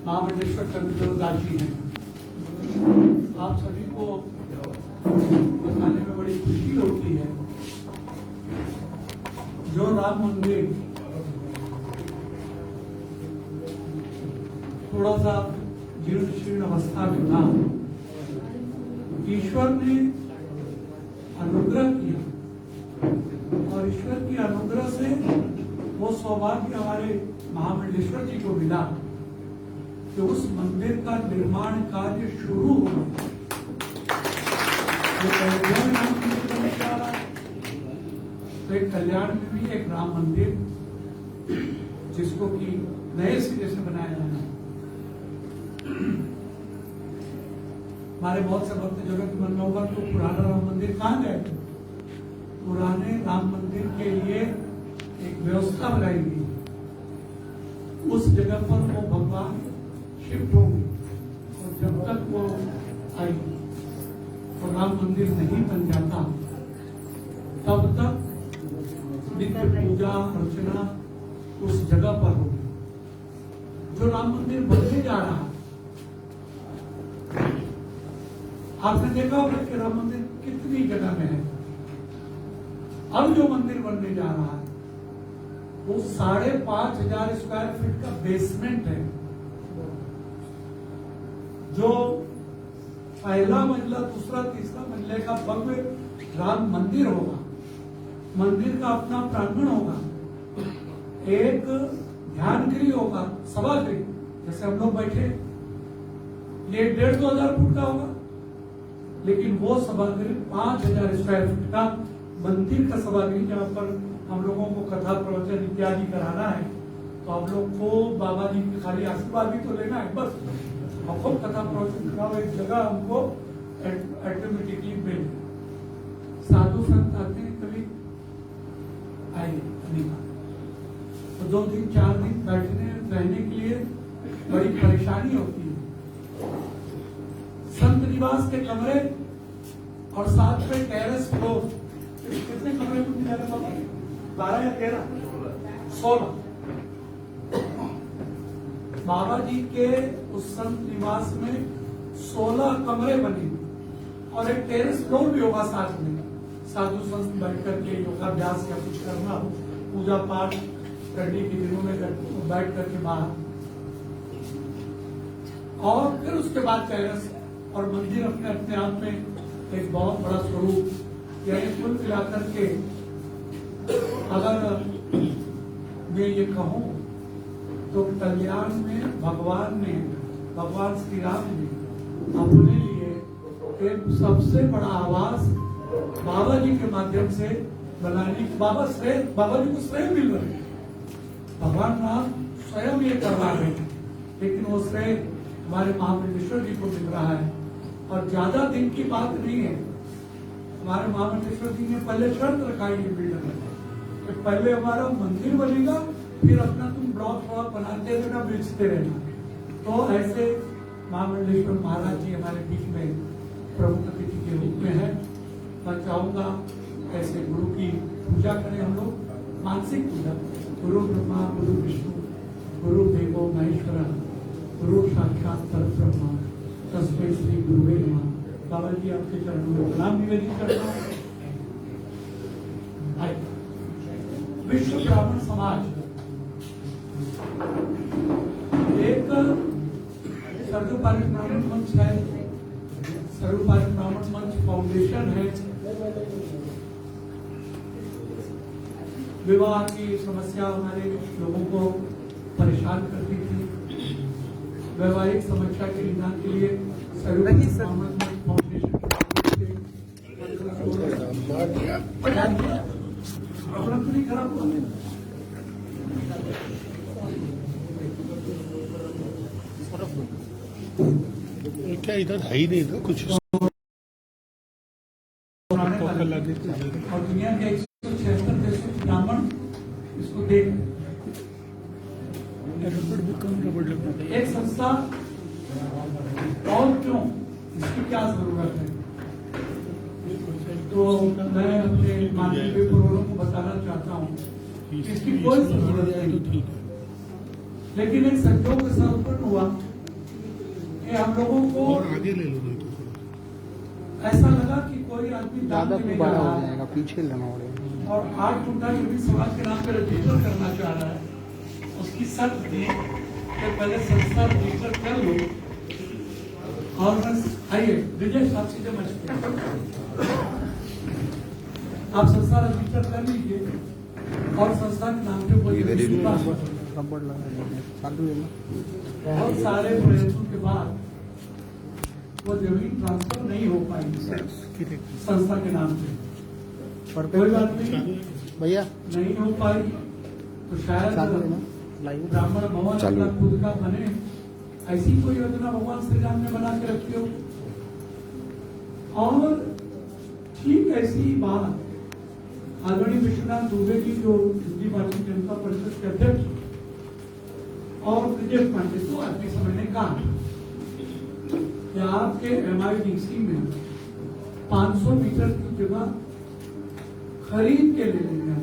महामंडलेश्वर चंद्रदास जी हैं। आप सभी को बताने में बड़ी खुशी होती है, जो राम मंदिर थोड़ा सा जीर्ण शीर्ण अवस्था में था, ईश्वर ने अनुग्रह किया और ईश्वर की अनुग्रह से वो सौभाग्य हमारे महामंडलेश्वर जी को मिला कि उस मंदिर का निर्माण कार्य शुरू हो गया। तो एक कल्याण में भी एक राम मंदिर, जिसको कि नए सिरे से बनाया जाना है। हमारे बहुत से भक्त जगत मन में होगा तो पुराना राम मंदिर कहाँ गए? पुराने राम मंदिर के लिए एक व्यवस्था बनाई गई, उस जगह पर वो भगवान शिफ्ट होंगे और जब तक वो आई और राम मंदिर नहीं बन जाता तब तक नित्य पूजा अर्चना उस जगह पर होगी। जो राम मंदिर बनने जा रहा है, आपने देखा होगा कि राम मंदिर कितनी जगह में है। अब जो मंदिर बनने जा रहा है वो 5,500 स्क्वायर फीट का बेसमेंट है। जो पहला मंजिला, दूसरा, तीसरा मंजिले का भव्य राम मंदिर होगा। मंदिर का अपना प्रांगण होगा, एक ध्यान गृह होगा, सभागृह, जैसे हम लोग बैठे, ये 1,500-2,000 फुट का होगा, लेकिन वो सभागृह 5,000 स्क्वायर फीट का मंदिर का सभागृह, जहाँ पर हम लोगों को कथा प्रवचन इत्यादि कराना है। तो आप लोग को बाबा जी की खाली आशीर्वाद भी तो लेना है, बस हमको कथा प्रवचन कराओ, एक जगह हमको ऑटोमेटिकली मिल। साधु संत आते हैं, कभी आए नहीं, तो 2 दिन 4 दिन बैठने रहने के लिए बड़ी परेशानी होती है। संत निवास के कमरे और साथ में टेरेस फ्लोर, कितने कमरे को मिला बाबा? 12 या 13? 16। बाबा जी के उस संत निवास में 16 कमरे बने और एक टेरेस फ्लोर भी होगा साथ में। साधु संत बैठ करके योगाभ्यास या कुछ करना हो, पूजा पाठ करने के दिनों में बैठ करके बाहर, और फिर उसके बाद टेरेस और मंदिर अपने अपने आप में एक बहुत बड़ा स्वरूप। यानी कुल मिलाकर के अगर मैं ये कहूं तो कल्याण में भगवान श्री राम ने अपने लिए एक सबसे बड़ा आवास बाबा जी के माध्यम से बनाने। बाबा जी को श्रेय मिल रहे हैं, भगवान राम स्वयं ये कर रहा है, लेकिन वो श्रेय हमारे महामंडलेश्वर जी को मिल रहा है। और ज्यादा दिन की बात नहीं है, हमारे महामंडलेश्वर जी ने पहले शर्त रखा है ये बिल्डर में कि पहले हमारा मंदिर बनेगा, फिर अपना तुम ब्लॉक बनाते रहना, बेचते रहना। तो ऐसे महामंडलेश्वर महाराज जी हमारे बीच में प्रमुख अतिथि के रूप में है। मैं चाहूंगा ऐसे गुरु की पूजा करें हम लोग, मानसिक पूजा। गुरु ब्रह्मा गुरु विष्णु गुरु देवो महेश्वर गुरु साक्षात परब्रह्म तस्मै श्री गुरुवे नमः। बाबा जी आपके चरणों में प्रणाम निवेदित करता हूँ। विश्व ब्राह्मण समाज एक सर्वपालित ब्राह्मण मंच है, सर्वपालित ब्राह्मण मंच फाउंडेशन है। विवाह की समस्या हमारे लोगों को परेशान करती थी। वैवाहिक समस्या के निदान के लिए सर्वपालित ब्राह्मण मंच फाउंडेशन नहीं खराब हुआ। क्या इधर है ही नहीं था कुछ। और दुनिया के 176 देशों के ब्राह्मण इसको देख एक संस्था, और क्यों, इसकी क्या जरूरत है? तो मैं अपने माननीय पुरोहितों को बताना चाहता हूँ इसकी कोई जरूरत नहीं, लेकिन एक संजोग ऐसा उत्पन्न हुआ लोगों को और आगे ले लो नहीं तो थोड़ा। ऐसा लगा कि कोई आदमी दान ज्यादा देने बड़ा जा हो रहा है जाएगा, पीछे लेना पड़ेगा। और 8 कुंटल जमीन समाज के नाम पे रजिस्टर करना चाह रहा है। उसकी शर्त थी कि पहले संस्था रजिस्टर कर लो और बस आइए विजय साहब सीधे मच आप संस्था रजिस्टर कर लीजिए और संस्था के नाम पे कोई रबड़ लगा देंगे, चालू है ना। बहुत सारे प्रयत्नों के बाद वो जमीन ट्रांसफर नहीं हो पाई संस्था के नाम पे। कोई बात नहीं, भैया नहीं हो पाई तो शायद चालू है ना, लाइव ब्राह्मण भवन अपना खुद का बने, ऐसी कोई योजना भगवान श्री राम ने बना के रखी हो। और ठीक ऐसी बात आदरणीय विश्वनाथ दुबे जी जो हिंदी भारतीय जनता परिषद के अध्यक्ष और ब्रजेश पांडे को आदमी समय ने कहा कि आपके MIDC में 500 मीटर की जगह खरीद के ले लेंगे।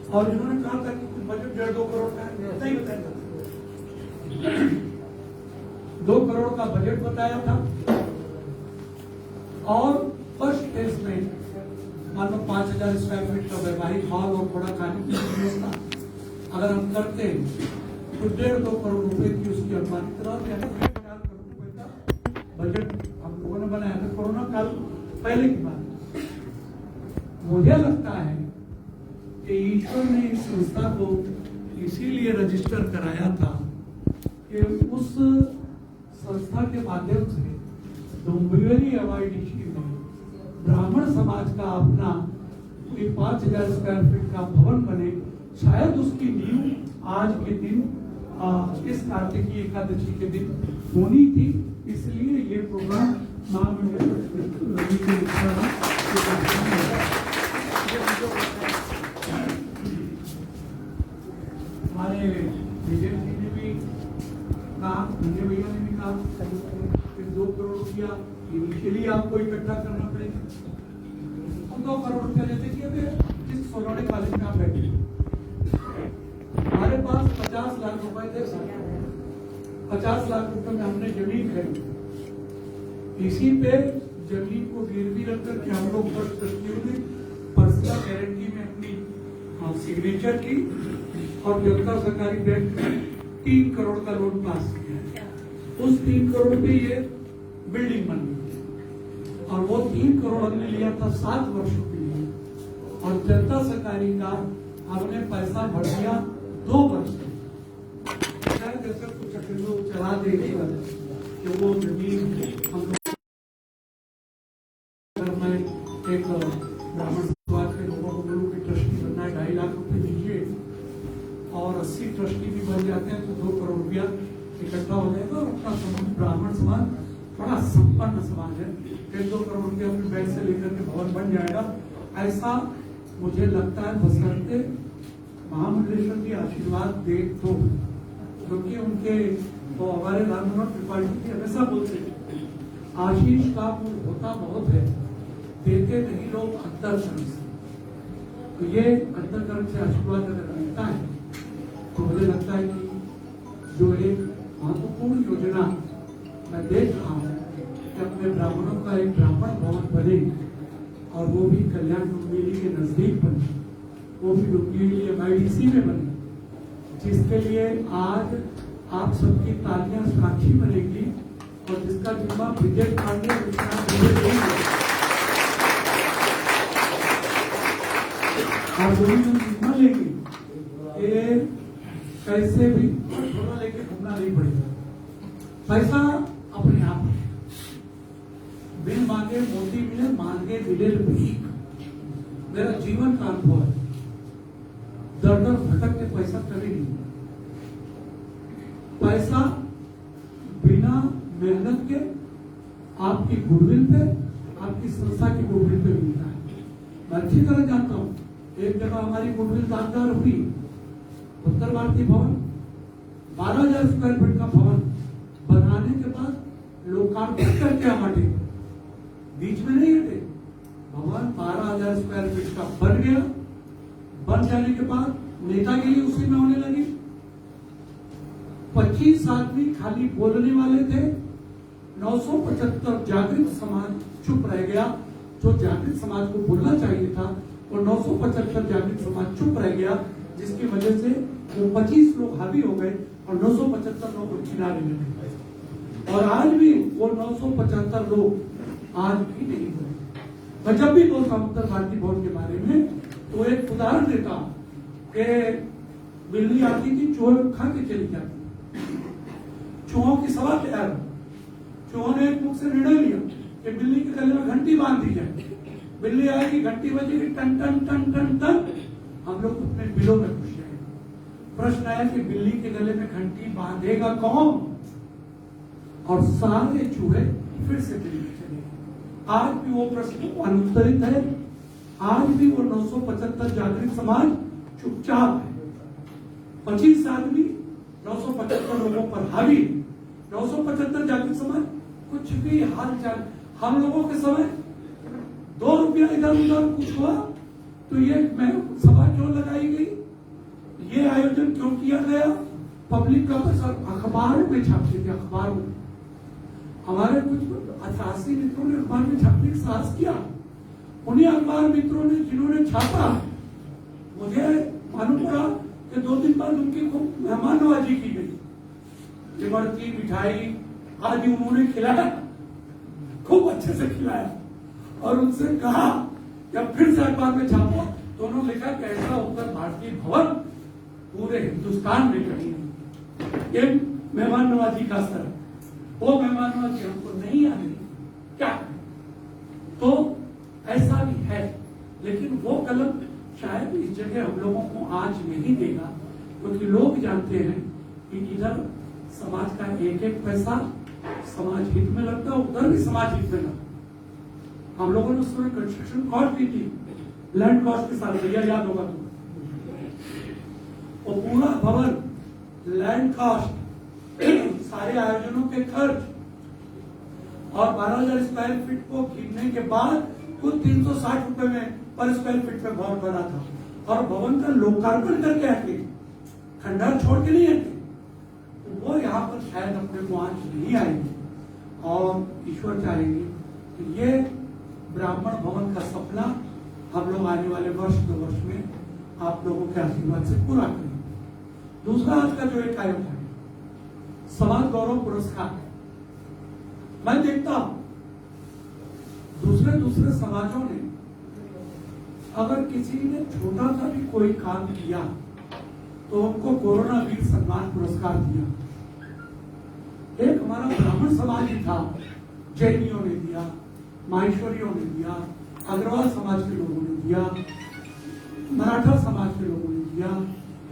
और इन्होंने कहा था कि बजट 1.5-2 करोड़ का है, नहीं बताया 2 करोड़ का बजट बताया था। और फर्स्ट फेज में मान लो 5000 स्क्वायर फीट का वैवाहिक हॉल और थोड़ा खाने की व्यवस्था अगर हम करते हैं तो 1.5-2 करोड़ रुपए की उसकी अनुमानित राशि 4 करोड़ रुपए का बजट हम लोगों ने बनाया था कोरोना काल पहले की बात। मुझे लगता है कि ईश्वर ने इस संस्था को इसीलिए रजिस्टर कराया था कि उस संस्था के माध्यम से डोंबिवली MIDC में ब्राह्मण समाज का अपना कोई 5000 स्क्वायर फीट का भवन बने। शायद उसकी नींव आज के दिन इस कार्तिकी एकादशी के दिन होनी थी, इसलिए ये प्रोग्राम हमारे विजय जी ने भी कहा, विजय भैया ने भी कहा 2 करोड़ रुपया इनिशियली आपको इकट्ठा करना पड़ेगा। हम 2 करोड़ रुपया जैसे कि अभी जिस सोलौड़ी कॉलेज में आप बैठे हमारे पास 50 लाख रुपए थे। 50 लाख रुपए में हमने जमीन खरीदी। इसी पे जमीन को गिरवी रख करके हम लोग ट्रस्टियों ने पर्सनल गारंटी में अपनी सिग्नेचर की और जनता सरकारी बैंक में 3 करोड़ का लोन पास किया। उस 3 करोड़ पे ये बिल्डिंग बन गई और वो 3 करोड़ हमने लिया था 7 वर्षों के लिए और जनता सरकारी का हमने पैसा भर दिया 2 वर्ष में। शायद ऐसा कुछ चला देगा कि वो जमीन हम लोग एक ब्राह्मण समाज के लोगों को बोलूं कि ट्रस्टी बनना है 2.5 लाख रुपए दीजिए और 80 ट्रस्टी भी बन जाते हैं तो 2 करोड़ रुपया इकट्ठा हो जाएगा और अपना समाज ब्राह्मण समाज बड़ा संपन्न समाज है। 1.5-2 करोड़ रुपया अपने बैंक से लेकर के भवन बन जाएगा, ऐसा मुझे लगता है। बसंते महामंडलेश्वर की आशीर्वाद दे तो, क्योंकि उनके वो हमारे राममनोहर त्रिपाठी जी हमेशा बोलते हैं आशीष का मूल होता बहुत है, देते नहीं लोग अंतरकरण से। तो ये अंतरकरण से आशीर्वाद अगर मिलता है तो मुझे लगता है कि जो एक महत्वपूर्ण योजना मैं देख रहा हूँ कि अपने ब्राह्मणों का एक ब्राह्मण भवन बने और वो भी कल्याण डोंबिवली के नजदीक बने, वो भी डोंबिवली MIDC में बने, जिसके लिए आज आप सबकी तालियां साक्षी बनेगी और जिसका जिम्मा विजय पांडे और वही हम जिम्मा लेंगे कि कैसे भी थोड़ा लेके घूमना नहीं पड़ेगा। पैसा अपने आप बिन मांगे मोती मिले, मांगे मिले भीख। मेरा जीवन का अनुभव है, दर दर भटक के पैसा कभी नहीं। पैसा बिना मेहनत के आपकी गुडविल पे, आपकी संस्था की गुडविल पे मिलता है। मैं अच्छी तरह जानता हूं, एक जगह हमारी गुडविल दानदार हुई, उत्तर भारतीय भवन 12,000 स्क्वायर फीट का भवन बनाने के बाद लोकार्पण करके हमारे बीच में नहीं हटे। भवन 12,000 स्क्वायर फीट का बन गया। बन जाने के बाद नेतागिरी उसी में होने लगी। 25 25 आदमी खाली बोलने वाले थे, 975 जागृत समाज चुप रह गया। जो जागृत समाज को बोलना चाहिए था वो 975 जागृत समाज चुप रह गया, जिसकी वजह से वो 25 लोग हावी हो गए और 975 लोग किनारे ले गए। और आज भी वो 975 लोग आज भी नहीं हुए। मैं जब भी बोलता हूँ उत्तर भारतीय भवन के बारे में तो एक उदाहरण देता हूँ कि बिल्ली आती थी, चूहे खा के चली जाती। चूहों की सभा तैयार हो, चूहों ने एक मुख से निर्णय लिया कि बिल्ली के गले में घंटी बांध दी जाए। बिल्ली आएगी, घंटी बजेगी, टन टन टन टन टन। हम लोग अपने बिलों में खुश हैं। प्रश्न आया कि बिल्ली के गले में घंटी बांधेगा कौन? और सारे चूहे फिर से बिल्ली में चले। आज भी वो प्रश्न अनुत्तरित है। आज भी वो 975 जागृत समाज चुपचाप है। 25 आदमी 975 लोगों पर हावी। 975 जागृत समाज कुछ भी हाल चाल। हम लोगों के समय 2 रुपया इधर उधर कुछ हुआ तो ये सभा क्यों लगाई गई, ये आयोजन क्यों किया गया? पब्लिक का पैसा अखबारों में छापते थे। अखबारों में हमारे कुछ असासी मित्रों ने अखबार में छापने का साहस किया। उन्हीं अखबार मित्रों ने जिन्होंने छापा, मुझे मालूम पड़ा कि 2 दिन बाद उनकी खूब मेहमान नवाजी की गई। इमरती, मिठाई आदि उन्होंने खिलाया, खूब अच्छे से खिलाया। और उनसे कहा जब फिर से अखबार में छापो तो उन्होंने लिखा कि ऐसा उत्तर भारतीय भवन पूरे हिंदुस्तान में कहीं नहीं। ये मेहमान नवाजी का असर है। वो मेहमान नवाजी हमको नहीं आने क्या करें? तो ऐसा भी है, लेकिन वो कलम शायद इस जगह हम लोगों को आज नहीं देगा, क्योंकि लोग जानते हैं कि इधर समाज का एक एक पैसा समाज हित में लगता है, उधर भी समाज हित में लगता। हम लोगों ने उस समय कंस्ट्रक्शन कॉस्ट दी थी, लैंड कॉस्ट के साथ। भैया याद होगा तो वो पूरा भवन, लैंड कॉस्ट, सारे आयोजनों के खर्च और 12,000 स्क्वायर फीट को गिनने के बाद कुल 360 रुपए में पर स्क्वायर फीट में भवन बना था। और भवन का लोकार्पण करके हटे, खंडहर छोड़ के नहीं हटे। तो वो यहाँ पर शायद अपने को आज नहीं आएंगे और ईश्वर चाहेंगे कि ये ब्राह्मण भवन का सपना हम लोग आने वाले वर्ष 2 वर्ष में आप लोगों के आशीर्वाद से पूरा करेंगे। दूसरा आज का जो एक आयोजन है समाज गौरव पुरस्कार, मैं देखता हूं दूसरे समाजों ने अगर किसी ने छोटा सा भी कोई काम किया तो उनको कोरोना वीर सम्मान पुरस्कार दिया। एक हमारा ब्राह्मण समाज ही था, जैनियों ने दिया, माहेश्वरियों ने दिया, अग्रवाल समाज के लोगों ने दिया, मराठा समाज के लोगों ने दिया,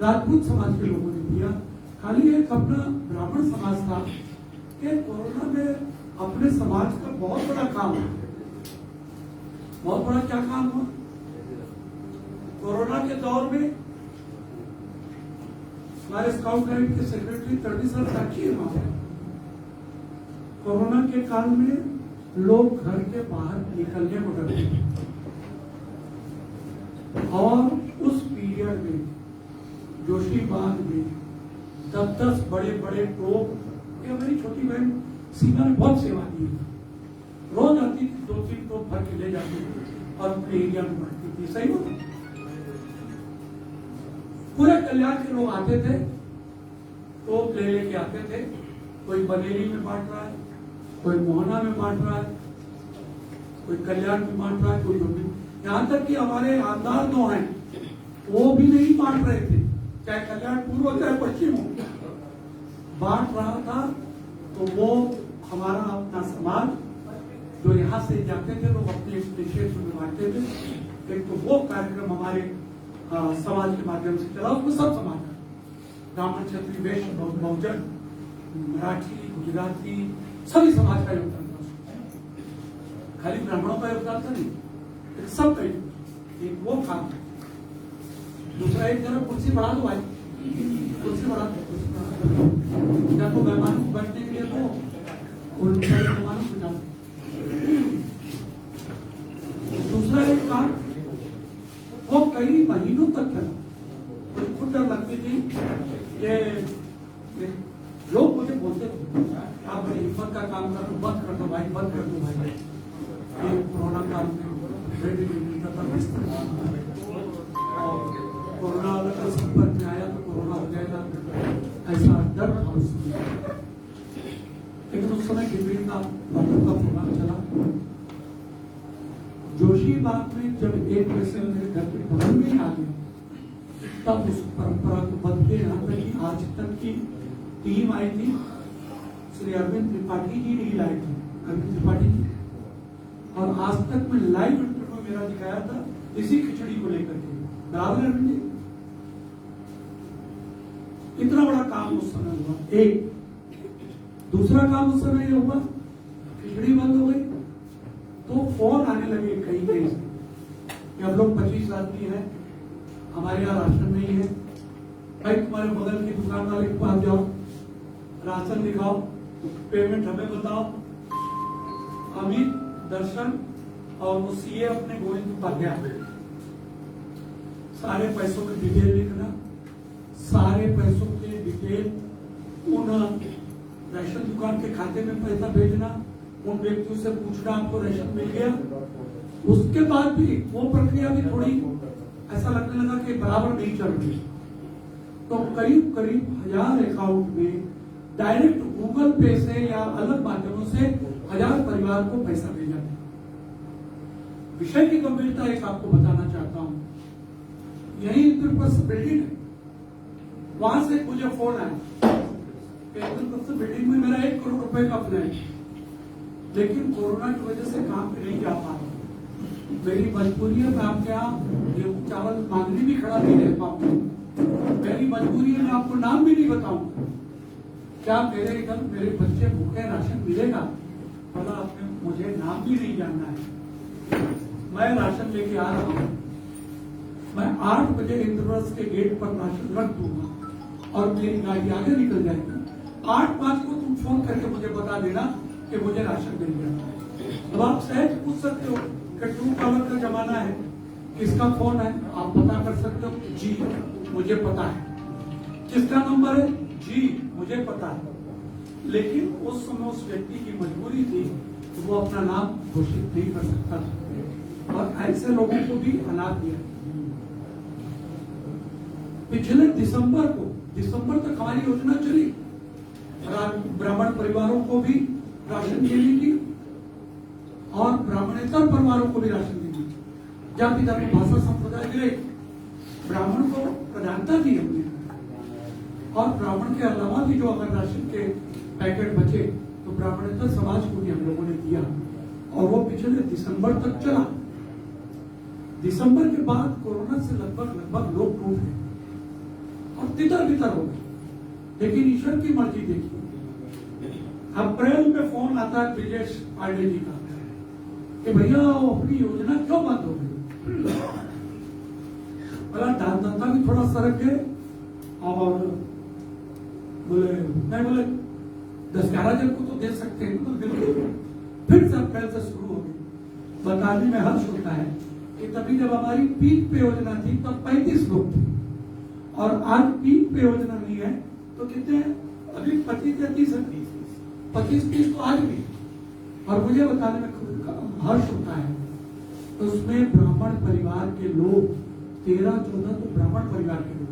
राजपूत समाज के लोगों ने दिया। खाली एक अपना ब्राह्मण समाज था कि कोरोना में अपने समाज का बहुत बड़ा काम हुआ। बहुत बड़ा क्या काम हुआ? कोरोना के दौर में हमारे स्काउट गाइड के सेक्रेटरी 30 साल साक्षी है। कोरोना के काल में लोग घर के बाहर निकलने को डरते थे और उस पीरियड में जोशीबाग में 10-10 बड़े बड़े टोप, ये मेरी छोटी बहन सीमा ने बहुत सेवा दी। रोज आती थी, 2-3 टोप भर के ले जाती थी और अपने एरिया में बांटती थी। सही होता, पूरे कल्याण के लोग आते थे, टोप ले लेके आते थे। कोई बनेली में बांट रहा है, कोई मोहना में बांट रहा है, कोई कल्याण में बांट रहा है, कोई यहाँ तक कि हमारे आमदार 2 हैं वो भी नहीं बांट रहे थे, चाहे कल्याण पूर्व हो चाहे पश्चिम हो, बांट रहा था। तो वो हमारा अपना समाज जो यहाँ से जाते थे लोग अपने क्षेत्र में बांटते थे। एक तो वो कार्यक्रम हमारे समाज के माध्यम से चला, उसमें सब समाज, ब्राह्मण, क्षत्रिय, वैश्य, बहुजन, मराठी, गुजराती, सभी समाज का योगदान था। खाली ब्राह्मणों का योगदान था नहीं, सब का एक वो काम। दूसरा एक जरा कुर्सी बढ़ा दो भाई, कुर्सी बढ़ा दो, या तो मेहमान को बैठने के लिए तो मेहमानों को जाओ। दूसरा एक काम वो कई महीनों तक चला, मुझे खुद डर लगती थी कि लोग हिम्मत का काम कर दो, बंद कर दो भाई, बंद कर दो भाई। ये कोरोना काल में बेड नहीं मिलता था, बिस्तर नहीं मिलता था। और कोरोना वाला का संपर्क में आया तो कोरोना हो जाएगा, ऐसा डर था उस समय। लेकिन उस समय गिरवी का डॉक्टर का प्रोग्राम चला। जोशीबाग में जब एक पेशेंट मेरे घर के बगल में ही आ गया, तब उस परंपरा को बंद के यहाँ तक कि आज तक की टीम आई थी, श्री अरविंद त्रिपाठी जी नहीं लाई थी, अरविंद त्रिपाठी जी, और आज तक में लाइव इंटरव्यू मेरा दिखाया था इसी खिचड़ी को लेकर के। बराबर अरविंद जी, इतना बड़ा काम उस समय हुआ। एक दूसरा काम उस समय ये हुआ, खिचड़ी बंद हो गई तो फोन आने लगे कहीं कहीं से कि हम लोग 25 आदमी हैं, हमारे यहाँ राशन नहीं है, भाई तुम्हारे बगल की दुकान वाले के पास जाओ, राशन दिखाओ, पेमेंट हमें बताओ। अमित, दर्शन और वो सीए अपने गोविंद पर गया, सारे पैसों की डिटेल लिखना, सारे पैसों के डिटेल उन राशन दुकान के खाते में पैसा भेजना, उन व्यक्तियों से पूछना आपको राशन मिल गया। उसके बाद भी वो प्रक्रिया भी थोड़ी ऐसा लगने लगा कि बराबर नहीं चल रही, तो करीब करीब 1000 अकाउंट में डायरेक्ट गूगल पे से या अलग माध्यमों से 1000 परिवार को पैसा भेजा गया। विषय की गंभीरता एक आपको बताना चाहता हूं, यही इंद्रप्रस्थ बिल्डिंग है, वहां से मुझे फोन आया, इंद्रप्रस्थ बिल्डिंग में मेरा 1 करोड़ रुपए का प्लान, लेकिन कोरोना की वजह से काम पे नहीं जा पा रहा। मेरी मजबूरी है, मैं आपके यहाँ गेहूं चावल मांगने भी खड़ा नहीं रह पाऊंगा। मेरी मजबूरी है, मैं आपको नाम भी नहीं बताऊंगा। क्या मेरे इधर मेरे बच्चे भूखे राशन मिलेगा? भला आपने मुझे नाम भी नहीं जानना है। मैं राशन लेके आ रहा हूँ, मैं 8 बजे इंद्रप्रस्थ के गेट पर राशन रख दूंगा और मेरी गाड़ी आगे निकल जाएगी। 8:05 को तुम फोन करके मुझे बता देना कि मुझे राशन मिल गया। अब आप सहज पूछ सकते हो कि ट्रू कॉलर का जमाना है, किसका फोन है आप पता कर सकते हो। जी मुझे पता है। किसका नंबर है? जी मुझे पता है। लेकिन उस समय उस व्यक्ति की मजबूरी थी तो वो अपना नाम घोषित नहीं कर सकता था, और ऐसे लोगों को भी अनाथ दिया। पिछले दिसंबर तक हमारी योजना चली, ब्राह्मण परिवारों को भी राशन देने की और ब्राह्मणेतर परिवारों को भी राशन देने की। जाति धर्म भाषा संप्रदाय के ब्राह्मण को प्रधानता दी हमने, और ब्राह्मण के अलावा भी जो अगर राशन के पैकेट बचे तो ब्राह्मणेतर समाज को भी हम लोगों ने दिया, और वो पिछले दिसंबर तक चला। दिसंबर के बाद कोरोना से लगभग लोग टूट गए और तितर बितर हो गए। लेकिन ईश्वर की मर्जी देखिए, अप्रैल में फोन आता है ब्रिजेश पांडे जी का कि भैया अपनी योजना क्यों बंद हो गई। बोला दानदाता भी थोड़ा सरक गए, और बोले 10-11 जन को तो दे सकते हैं, तो बिल्कुल फिर से अप्रैल से शुरू हो गई। बताने में हर्ष होता है कि तभी जब हमारी पीक पे योजना थी तब 35 लोग थे, और आज पीक पे योजना नहीं है तो कितने हैं? अभी 25 या 30 है, 25-30 तो आज भी। और मुझे बताने में हर्ष होता है, तो उसमें ब्राह्मण परिवार के लोग 13-14 तो ब्राह्मण परिवार के लोग,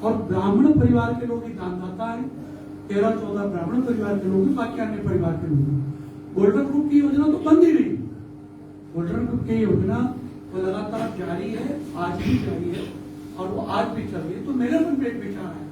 और ब्राह्मण परिवार के लोग ही दानदाता है। 13-14 ब्राह्मण परिवार के लोग, बाकी अन्य परिवार के लोग। गोल्डन ग्रुप की योजना तो बंद ही नहीं, गोल्डन ग्रुप की योजना वो लगातार जारी है, आज भी जारी है, और वो आज भी चल रही है। तो मेरे मन में एक विचार है,